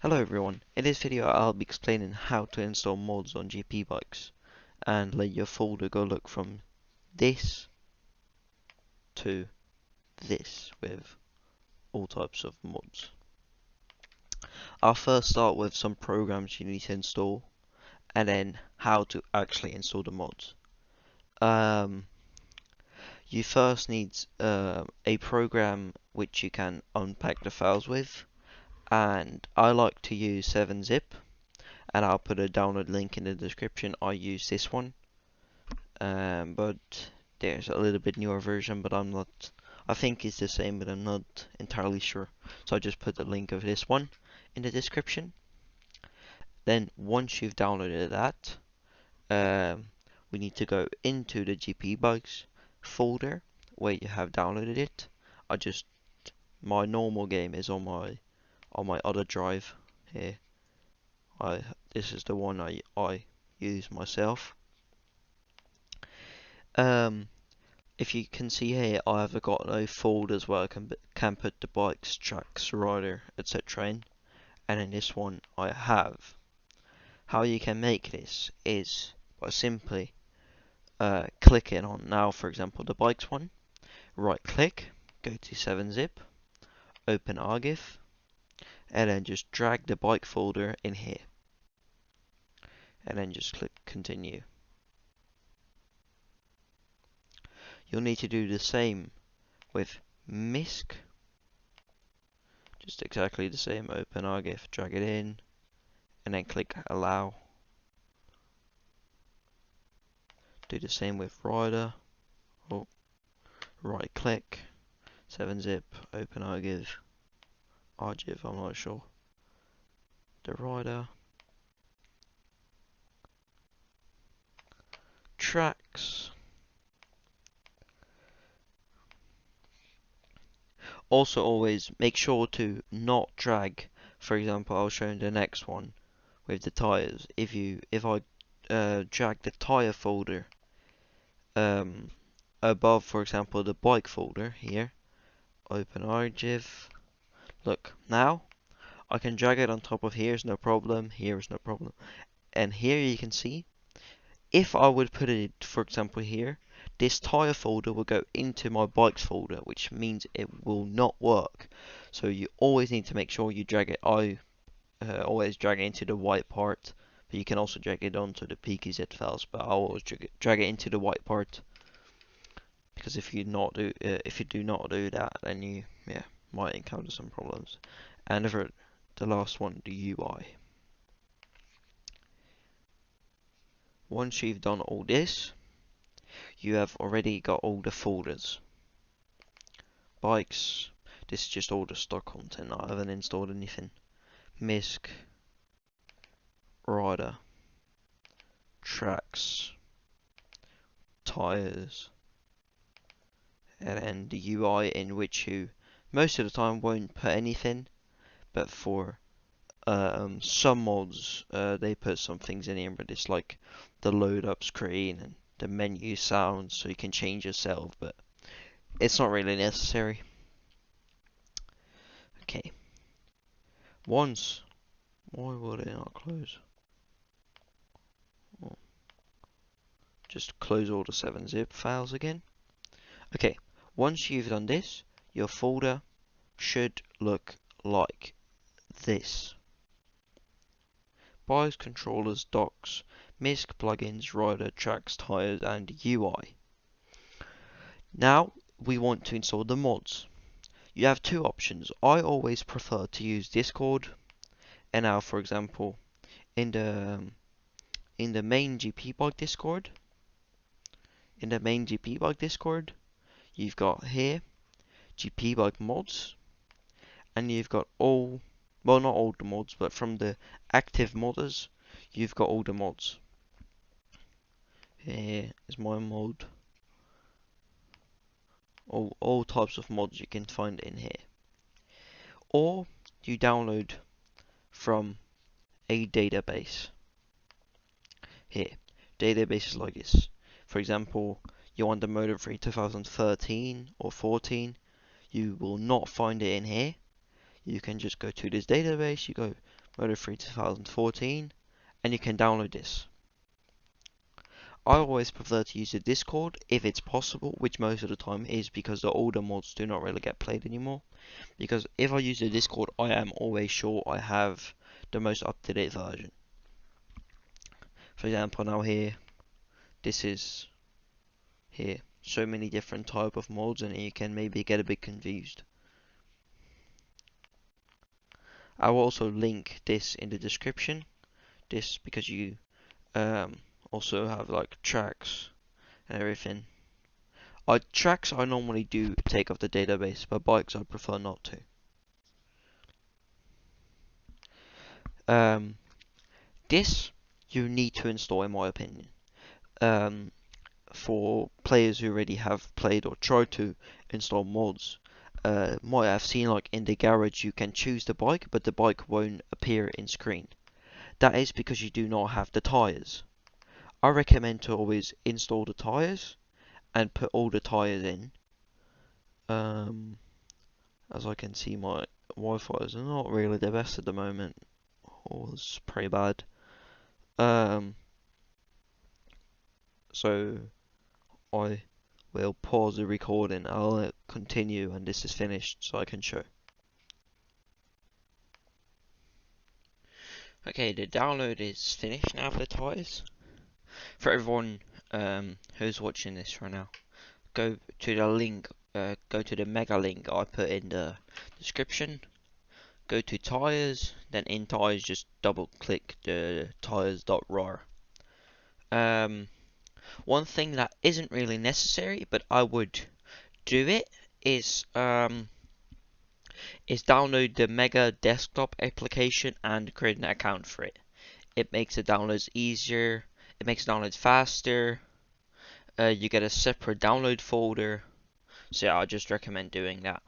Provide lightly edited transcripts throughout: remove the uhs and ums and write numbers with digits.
Hello everyone, in this video I'll be explaining how to install mods on GP bikes and let your folder go look from this to this with all types of mods. I'll first start with some programs you need to install and then how to actually install the mods. You first need a program which you can unpack the files with, and I like to use 7-zip. And I'll put a download link in the description. I use this one, but there's a little bit newer version, but I think it's the same, but I'm not entirely sure. So I just put the link of this one in the description. Then once you've downloaded that, we need to go into the GP Bikes folder where you have downloaded it. My normal game is on my other drive here. This is the one I use myself. If you can see here, I have got no folders where I can put the bikes, tracks, rider, etc. in, and in this one I have. How you can make this is by simply clicking on, now for example the bikes one, right click, go to 7-zip, open Argif, and then just drag the bike folder in here. And then just click continue. You'll need to do the same with MISC. Just exactly the same, open Argif, drag it in, and then click allow. Do the same with rider. Right click, 7-zip, open Argif, I'm not sure. The rider. Tracks. Also always make sure to not drag, for example I'll show you the next one with the tires. If I drag the tire folder above, for example, the bike folder here, open Argif, look, now I can drag it on top of here is no problem, here is no problem, and here you can see, if I would put it, for example here, this tire folder will go into my bikes folder, which means it will not work. So you always need to make sure you drag it. I always drag it into the white part, but you can also drag it onto the PKZ files, but I always drag it into the white part, because if you do not do that, then you might encounter some problems. And for the last one, the UI. Once you've done all this, you have already got all the folders. Bikes, this is just all the stock content. I haven't installed anything. MISC, rider, tracks, tires, and then the UI, in which you most of the time won't put anything, but for some mods they put some things in here, but it's like the load up screen and the menu sounds, so you can change yourself, but it's not really necessary. Okay. Why would it not close? Oh. Just close all the 7-zip files again. Okay, once you've done this, your folder should look like this. Bikes, controllers, docks, MISC, plugins, rider, tracks, tires, and UI. Now we want to install the mods. You have two options. I always prefer to use Discord, and now for example in the main GP bike Discord, you've got here GP bike mods, and you've got all, well, not all the mods, but from the active modders you've got all the mods. Here is my mod. All types of mods you can find in here, or you download from a database. Here, databases like this. For example, you want the Motor 3 2013 or 14, you will not find it in here. You can just go to this database, you go Moto 3 2014, and you can download this. I always prefer to use the Discord if it's possible, which most of the time is because the older mods do not really get played anymore. Because if I use the Discord, I am always sure I have the most up-to-date version. For example, now here, this is here. So many different type of mods, and you can maybe get a bit confused. I will also link this in the description. This because you also have like tracks and everything. Tracks I normally do take off the database, but bikes I prefer not to. This you need to install in my opinion. For players who already have played or tried to install mods, might have seen like in the garage you can choose the bike, but the bike won't appear in screen. That is because you do not have the tires. I recommend to always install the tires and put all the tires in. As I can see, my Wi-Fi is not really the best at the moment. Oh, it's pretty bad. So I will pause the recording. I'll continue when this is finished so I can show. Okay, the download is finished now for the tires. For everyone who's watching this right now, go to the link, go to the mega link I put in the description. Go to tyres, then in tyres just double click the tyres.rar. One thing that isn't really necessary, but I would do it, is download the Mega desktop application and create an account for it. It makes the downloads easier, it makes downloads faster, you get a separate download folder, so yeah, I just recommend doing that.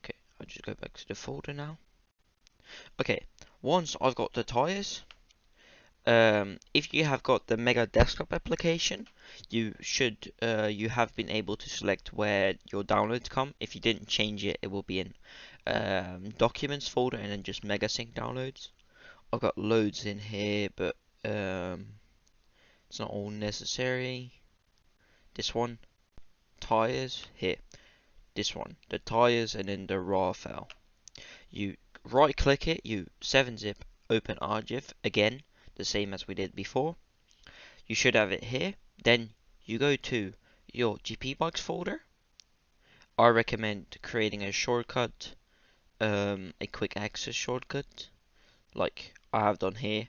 Okay, I'll just go back to the folder now. Okay, once I've got the tires, if you have got the Mega desktop application, you have been able to select where your downloads come. If you didn't change it, it will be in Documents folder and then just Mega Sync downloads. I've got loads in here, but it's not all necessary. This one, tires, here. This one, the tires, and then the RAR file. You right click it, you 7-zip, open archive again, the same as we did before. You should have it here. Then you go to your GP Bikes folder. I recommend creating a shortcut, a quick access shortcut, like I have done here.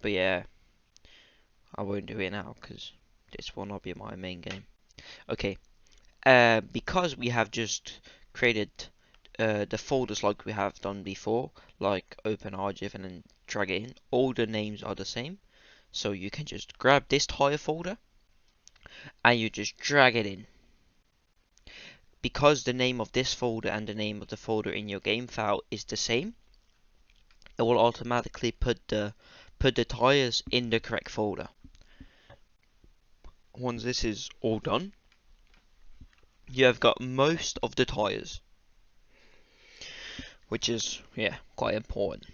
But yeah, I won't do it now because this will not be my main game. Okay, because we have just created the folders like we have done before, like open archive and then drag it in, all the names are the same. So you can just grab this tire folder and you just drag it in. Because the name of this folder and the name of the folder in your game file is the same, it will automatically put the tires in the correct folder. Once this is all done, you have got most of the tires, which is, yeah, quite important,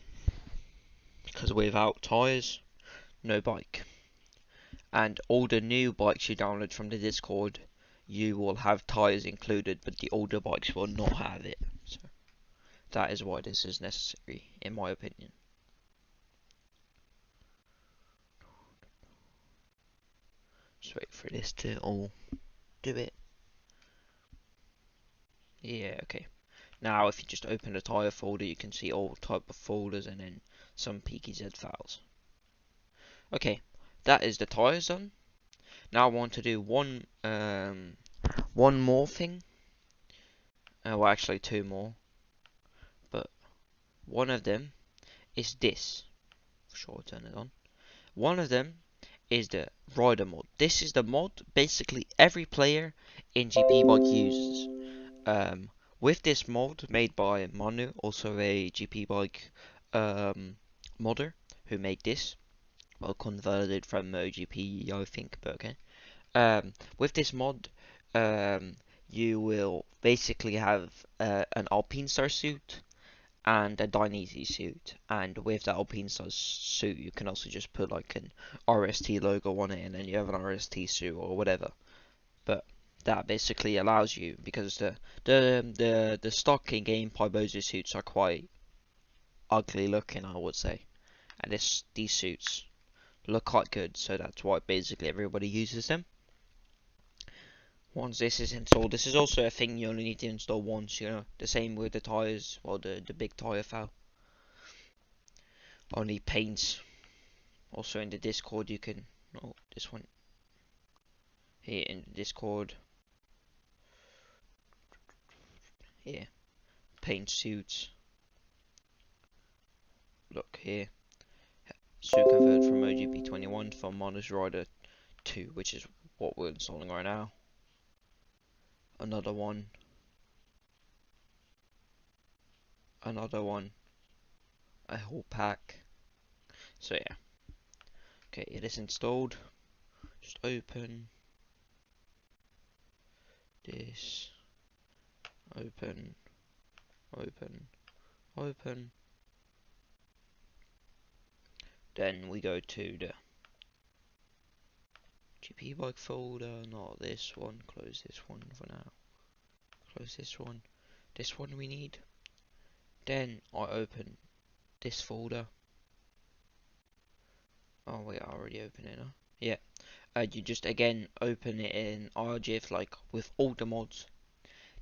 because without tires, no bike. And all the new bikes you download from the Discord, you will have tires included, but the older bikes will not have it. So that is why this is necessary, in my opinion. Just wait for this to all do it. Yeah, okay. Now if you just open the tire folder, you can see all type of folders and then some PKZ files. Okay, that is the tires done. Now I want to do one more thing. Well, actually two more, but one of them is this. Sure, I'll turn it on. One of them is the rider mod. This is the mod basically every player in GP Bike uses. With this mod made by Manu, also a GP Bike modder who made this. Well, converted from MoGP, I think, but okay. With this mod, you will basically have an Alpine Star suit and a Dainese suit. And with that Alpine size suit, you can also just put like an RST logo on it, and then you have an RST suit or whatever. But that basically allows you, because the stock in game Pybozo suits are quite ugly looking, I would say, and these suits look quite good, so that's why basically everybody uses them. Once this is installed, this is also a thing you only need to install once, you know, the same with the tires, well, the big tire file. Only paints. Also in the Discord you can, oh, this one, here in the Discord, here, paint suits, look here, suit convert from OGP21 for Modus Rider 2, which is what we're installing right now. Another one, a whole pack. So yeah, okay, it is installed. Just open this, open, open. Then we go to the GP bike folder, not this one. Close this one for now. Close this one. This one we need. Then I open this folder. Oh wait, I already opened it, huh? Yeah. You just again open it in RGF like with all the mods.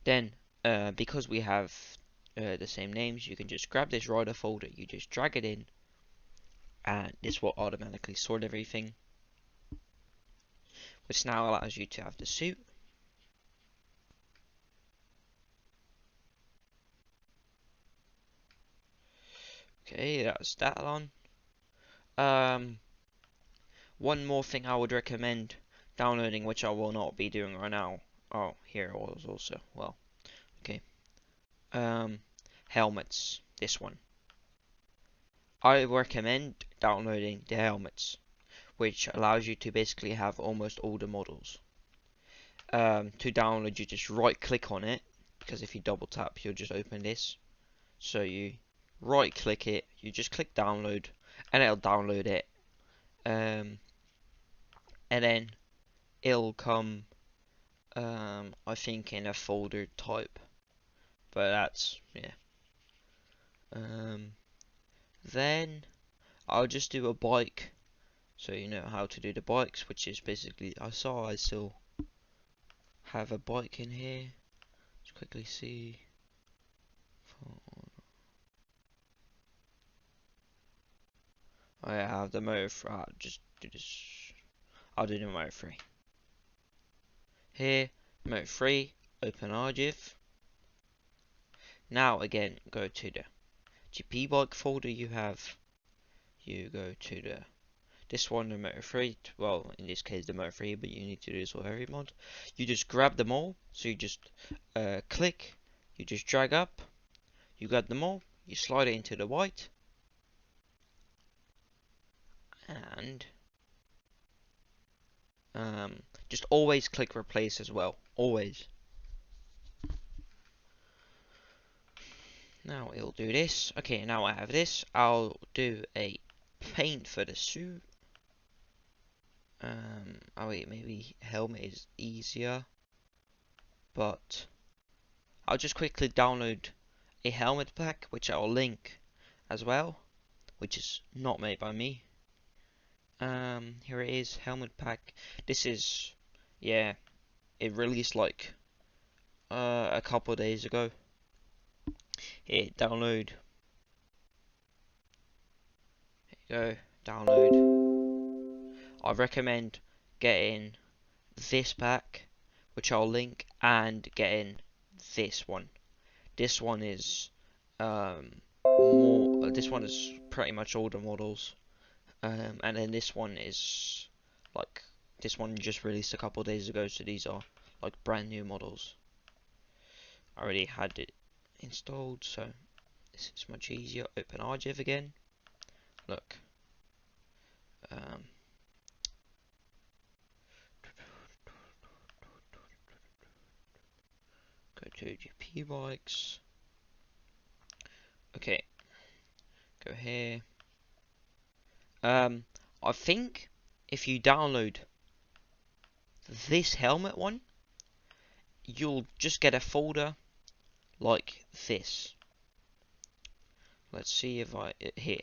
Then, because we have the same names, you can just grab this rider folder. You just drag it in, and this will automatically sort everything, which now allows you to have the suit. Okay, that's that on. One more thing I would recommend downloading, which I will not be doing right now. Oh, here it was also. Well, okay. Helmets. This one. I recommend downloading the helmets, which allows you to basically have almost all the models. To download, you just right click on it, because if you double tap, you'll just open this. So you right click it, you just click download, and it'll download it. And then it'll come, I think, in a folder type, but that's, yeah. Then I'll just do a bike, so you know how to do the bikes, which is basically, I still have a bike in here. Let's quickly see. I have the motor 3. I'll just do this. I'll do the motor 3. Here, motor 3, open RGIF. Now again, go to the GP bike folder you have. You go to this one, the motor 3. Well, in this case, the motor 3, but you need to do this with every mod. You just grab them all. So you just click. You just drag up. You grab them all. You slide it into the white. And just always click replace as well. Always. Now it'll do this. Okay, now I have this. I'll do a paint for the suit. Oh wait, maybe helmet is easier. But I'll just quickly download a helmet pack, which I'll link as well, which is not made by me. Here it is, helmet pack. This is, yeah, it released like a couple of days ago. Here, download. There you go, download. I recommend getting this pack, which I'll link, and getting this one. This one is more. This one is pretty much all the models, and then this one is like this one just released a couple of days ago. So these are like brand new models. I already had it installed, so this is much easier. Open RGIF again. Look. Go to GP bikes. Okay, go here. I think if you download this helmet one, you'll just get a folder like this. Let's see if here.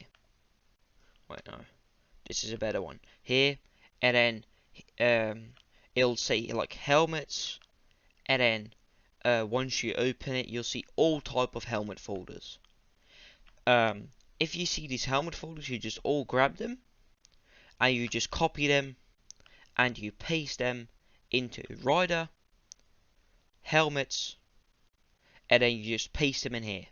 Wait, no, this is a better one. Here, and then it'll say like helmets, and then once you open it, you'll see all type of helmet folders. If you see these helmet folders, you just all grab them, and you just copy them, and you paste them into rider, helmets, and then you just paste them in here.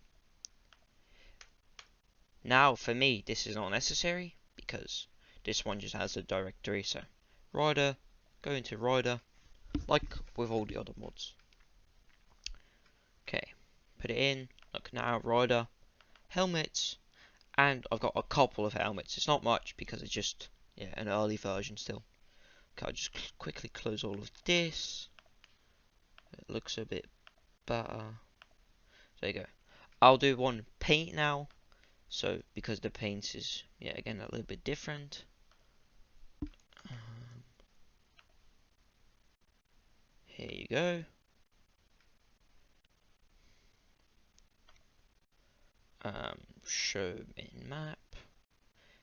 Now for me this is not necessary because this one just has a directory, so rider, go into rider, like with all the other mods. Okay, put it in, look now rider, helmets, and I've got a couple of helmets. It's not much because it's just an early version still. Okay, I'll just quickly close all of this. It looks a bit better. There you go. I'll do one paint now. So because the paint is again a little bit different. Here you go. Show in map.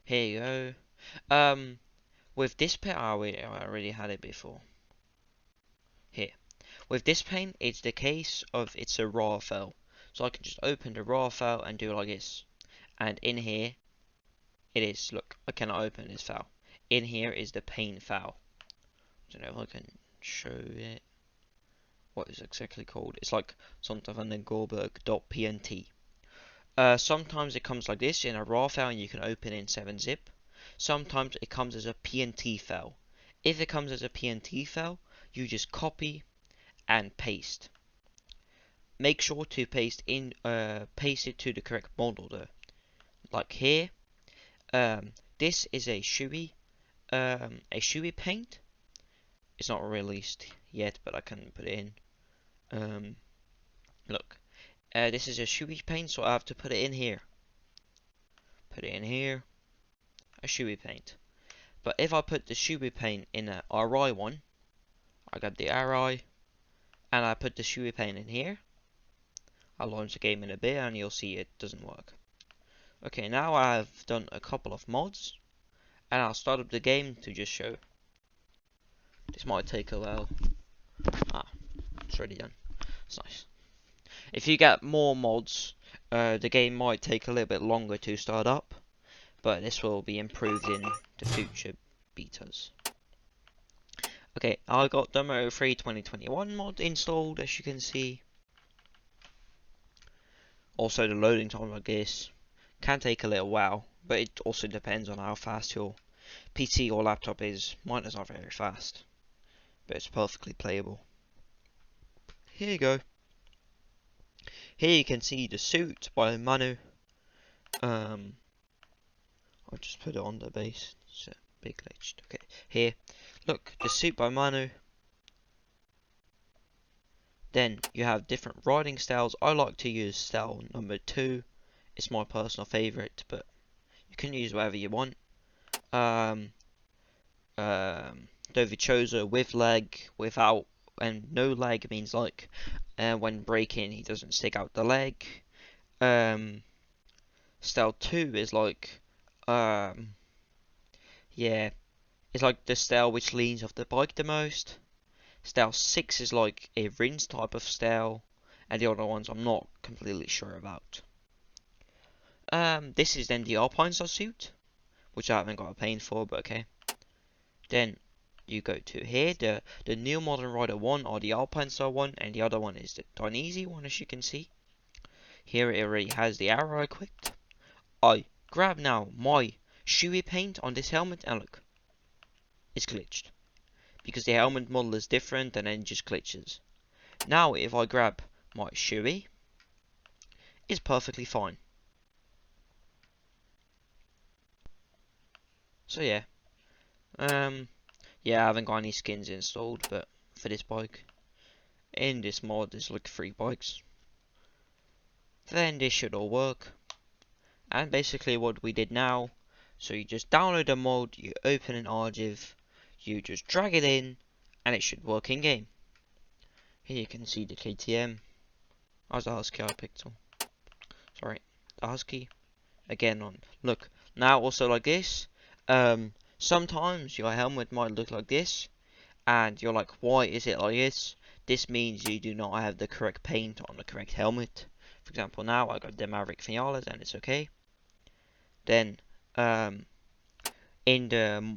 Here you go. With this paint, I already had it before. Here, with this paint, it's the case of it's a RAR file, so I can just open the RAR file and do it like this. And in here, it is. Look, I cannot open this file. In here is the paint file. I don't know if I can show it. What is exactly called? It's like something van den Goldberg.pnt. Sometimes it comes like this in a RAR file and you can open in 7-zip. Sometimes it comes as a PNT file. If it comes as a PNT file, you just copy and paste. Make sure to paste it to the correct model though. Like here, this is a Shoei paint. It's not released yet, but I can put it in. Look, this is a Shoei paint, so I have to put it in here. Put it in here. A Shoei paint. But if I put the Shoei paint in a RI one, I got the RI, and I put the Shoei paint in here. I'll launch the game in a bit, and you'll see it doesn't work. Okay, now I've done a couple of mods, and I'll start up the game to just show. This might take a while. It's already done. It's nice. If you get more mods, the game might take a little bit longer to start up, but this will be improved in the future betas. Okay, I got Demo 3 2021 mod installed, as you can see. Also, the loading time, I guess, can take a little while, but it also depends on how fast your PC or laptop is. Mine is not very fast, but it's perfectly playable. Here you go. Here you can see the suit by Manu. I'll just put it on the base. It's a big glitched. Okay, here. Look, the suit by Manu. Then you have different riding styles. I like to use style number 2. It's my personal favourite, but you can use whatever you want. Dovichosa with lag, without, and no lag means like when braking he doesn't stick out the leg. Style 2 is like it's like the style which leans off the bike the most. Style 6 is like a rinse type of style, and the other ones I'm not completely sure about. This is then the Alpine style suit, which I haven't got a paint for, but okay. Then you go to here, the new Modern Rider 1 or the Alpine style one, and the other one is the Dainese one, as you can see. Here it already has the arrow equipped. I grab now my Shoei paint on this helmet, and look, it's glitched. Because the helmet model is different and then just glitches. Now if I grab my Shoei, it's perfectly fine. So yeah. Yeah, I haven't got any skins installed, but for this bike. In this mod there's like 3 bikes. Then this should all work. And basically what we did now, so you just download a mod, you open an archive, you just drag it in, and it should work in game. Here you can see the KTM. How's the husky I picked on? Sorry, the husky. Again on. Look, now also like this. Sometimes your helmet might look like this, and you're like, why is it like this? This means you do not have the correct paint on the correct helmet. For example, now I got the Maverick Finales and it's okay. Then, in the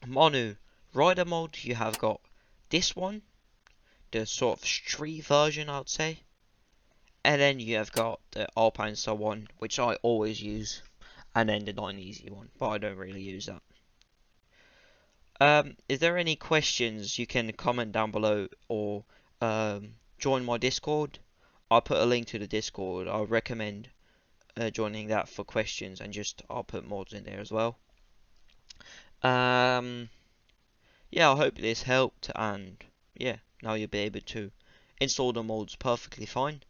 Mono Rider mode, you have got this one, the sort of street version, I would say. And then you have got the Alpine Star one, which I always use. And then the 9 Easy one, but I don't really use that. Is there any questions? You can comment down below or join my Discord. I'll put a link to the Discord. I recommend joining that for questions, and just I'll put mods in there as well. Yeah, I hope this helped, and yeah, now you'll be able to install the mods perfectly fine.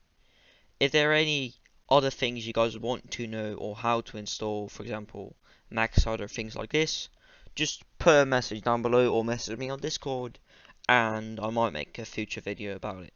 If there are any other things you guys want to know or how to install, for example, Maxide or things like this, just put a message down below or message me on Discord, and I might make a future video about it.